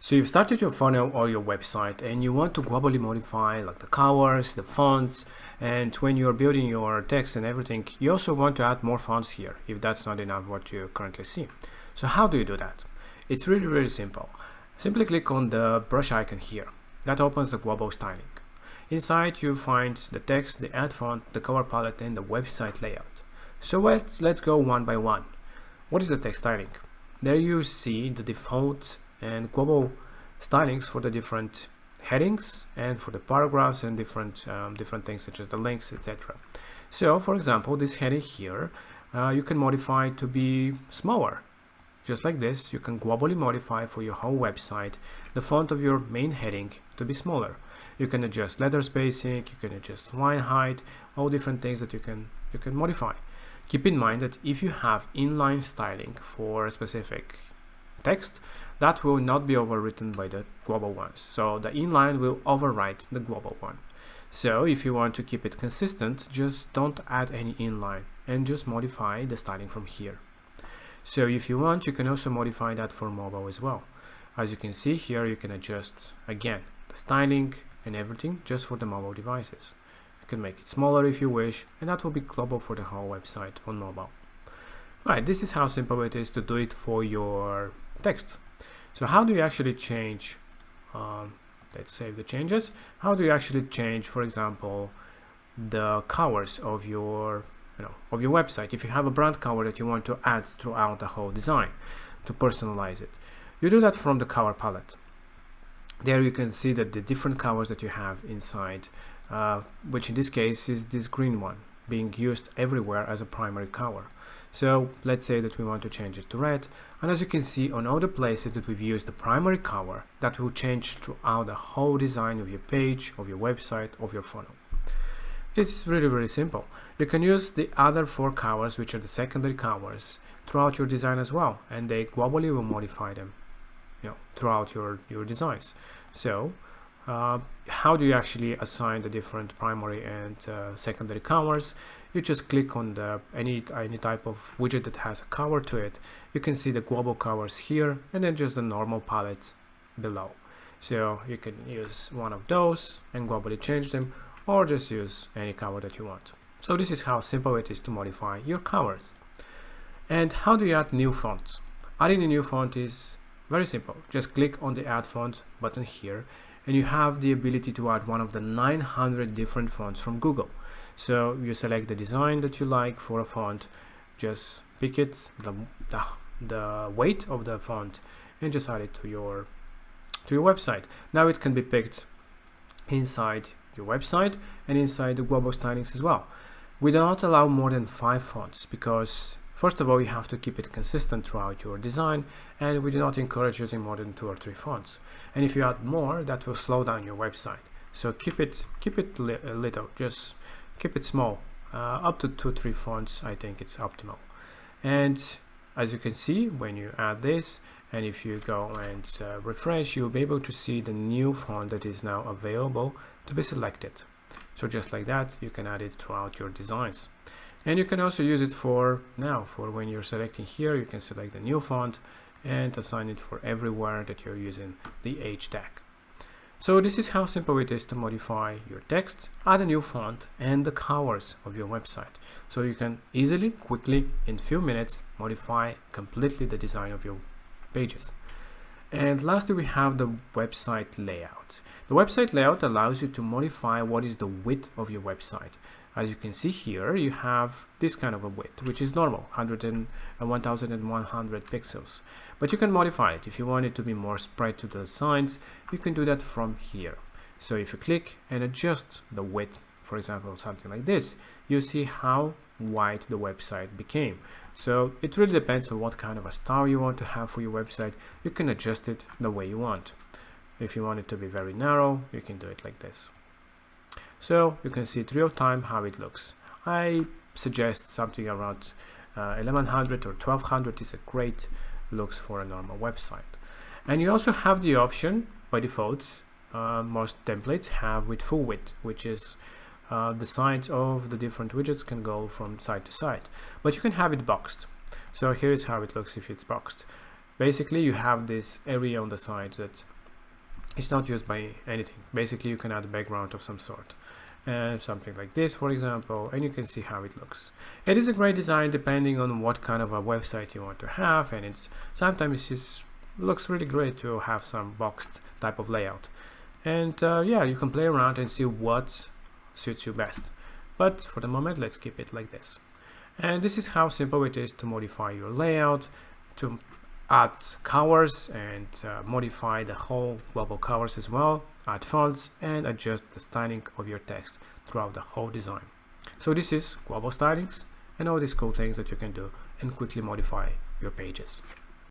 So you've started your funnel or your website and you want to globally modify like the colors, the fonts, and when you're building your text and everything, you also want to add more fonts here if that's not enough what you currently see. So how do you do that? It's really simple. Simply click on the brush icon here. That opens the global styling. Inside you find the text, the add font, the color palette, and the website layout. So let's go one by one. What is the text styling? There you see the default and global stylings for the different headings and for the paragraphs and different things such as the links, etc. So for example, this heading here you can modify to be smaller. Just like this, you can globally modify for your whole website the font of your main heading to be smaller. You can adjust letter spacing, you can adjust line height, all different things that you can modify. Keep in mind that if you have inline styling for a specific text, that will not be overwritten by the global ones. So the inline will overwrite the global one. So if you want to keep it consistent, just don't add any inline and just modify the styling from here. So if you want, you can also modify that for mobile as well. As you can see here, you can adjust again the styling and everything just for the mobile devices. You can make it smaller if you wish, and that will be global for the whole website on mobile. Right, this is how simple it is to do it for your text. So how do you actually change, let's save the changes. How do you actually change, for example, the colors of your website? If you have a brand color that you want to add throughout the whole design to personalize it, you do that from the color palette. There you can see that the different colors that you have inside, which in this case is this green one being used everywhere as a primary color. So let's say that we want to change it to red, and as you can see on all the places that we've used the primary color, that will change throughout the whole design of your page, of your website, of your funnel. It's really simple. You can use the other 4 colors, which are the secondary colors, throughout your design as well, and they globally will modify them throughout your designs. So how do you actually assign the different primary and secondary colors? You just click on any type of widget that has a color to it. You can see the global colors here, and then just the normal palettes below. So you can use one of those and globally change them, or just use any color that you want. So this is how simple it is to modify your colors. And how do you add new fonts? Adding a new font is very simple. Just click on the add font button here, and you have the ability to add one of the 900 different fonts from Google. So you select the design that you like for a font, just pick it, the weight of the font, and just add it to your website. Now it can be picked inside your website and inside the global stylings as well. We do not allow more than 5 fonts because first of all, you have to keep it consistent throughout your design, and we do not encourage using more than 2 or 3 fonts. And if you add more, that will slow down your website. So keep it little, just keep it small. Up to 2 or 3 fonts, I think it's optimal. And as you can see, when you add this, and if you go and refresh, you'll be able to see the new font that is now available to be selected. So just like that, you can add it throughout your designs. And you can also use it for when you're selecting here, you can select the new font and assign it for everywhere that you're using the H tag. So this is how simple it is to modify your text, add a new font, and the colors of your website. So you can easily, quickly, in a few minutes, modify completely the design of your pages. And lastly, we have the website layout. The website layout allows you to modify what is the width of your website. As you can see here, you have this kind of a width, which is normal, 1100 pixels. But you can modify it. If you want it to be more spread to the sides, you can do that from here. So if you click and adjust the width, for example, something like this, you see how wide the website became. So it really depends on what kind of a style you want to have for your website. You can adjust it the way you want. If you want it to be very narrow, you can do it like this. So you can see it real time how it looks. I suggest something around 1100 or 1200 is a great looks for a normal website. And you also have the option by default, most templates have with full width, which is the sides of the different widgets can go from side to side, but you can have it boxed. So here is how it looks if it's boxed. Basically you have this area on the side that is not used by anything. Basically you can add a background of some sort, and something like this, for example, and you can see how it looks. It is a great design depending on what kind of a website you want to have, and it's sometimes it looks really great to have some boxed type of layout. And yeah, you can play around and see what suits you best, but for the moment let's keep it like this. And this is how simple it is to modify your layout, to add covers and modify the whole global covers as well, add fonts and adjust the styling of your text throughout the whole design. So this is global stylings and all these cool things that you can do and quickly modify your pages.